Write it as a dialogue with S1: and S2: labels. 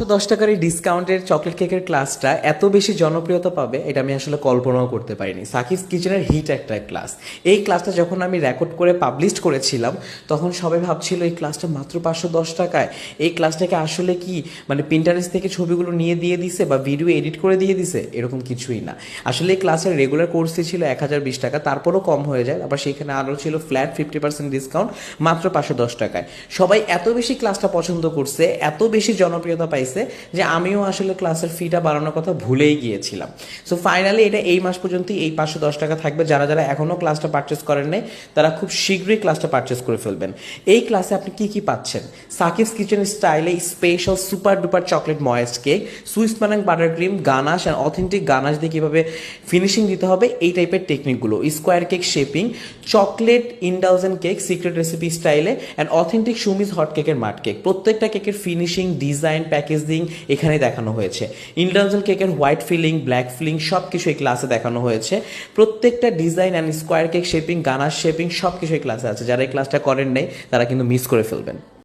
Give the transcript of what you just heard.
S1: 10 টাকার এই ডিসকাউন্টের চকলেট কেকের ক্লাসটা এত বেশি জনপ্রিয়তা পাবে এটা আমি আসলে কল্পনাও করতে পারিনি। সাকিবস কিচেনের হিট একটা ক্লাস। এই ক্লাসটা যখন আমি রেকর্ড করে পাবলিশ করেছিলাম তখন সবাই ভাবছিল এই ক্লাসটা মাত্র 510 টাকায়। এই ক্লাসটাকে আসলে কি মানে পিন্টারেস্ট থেকে ছবিগুলো নিয়ে দিয়ে দিছে বা ভিডিও এডিট করে দিয়ে দিছে, এরকম কিছুই না। আসলে এই ক্লাসের রেগুলার কোর্স ছিল 1020 টাকা, তারপরও কম হয়ে যায়। আবার সেখানে আরও ছিল ফ্ল্যাট 50% ডিসকাউন্ট মাত্র 510 টাকায়। সবাই এত বেশি ক্লাসটা পছন্দ করছে, এত বেশি জনপ্রিয়তা পাইছে যে আমিও আসলে ক্লাসের ফিটা বাড়ানোর কথা ভুলেই গিয়েছিলাম। সো ফাইনালি এটা এই মাস পর্যন্তই এই 510 টাকা থাকবে। যারা যারা এখনও ক্লাসটা পারচেস করেন নাই তারা খুব শীঘ্রই ক্লাসটা পারচেস করে ফেলবেন। এই ক্লাসে আপনি কি কি পাচ্ছেন? সাকিবস কিচেন স্টাইলে special super duper chocolate moist cake, Swiss মানাং butter cream, ganache and authentic ganache দিয়ে কীভাবে ফিনিশিং দিতে হবে এই টাইপের টেকনিকগুলো, square cake shaping, chocolate indulgent cake secret recipe স্টাইলে অ্যান্ড অথেন্টিক সুমিজ হট কেকের মাঠ কেক। প্রত্যেকটা কেকের ফিনিশিং, ডিজাইন, প্যাকেজিং এখানে দেখানো হয়েছে। ইন্ডালজেন্ট কেকের হোয়াইট ফিলিং, ব্ল্যাক ফিলিং সব কিছু এই ক্লাসে দেখানো হয়েছে। প্রত্যেকটা design and square cake shaping, ganache shaping সব কিছু এই ক্লাসে আছে। যারা এই ক্লাসটা করেন নাই তারা কিন্তু মিস করে ফেলবেন।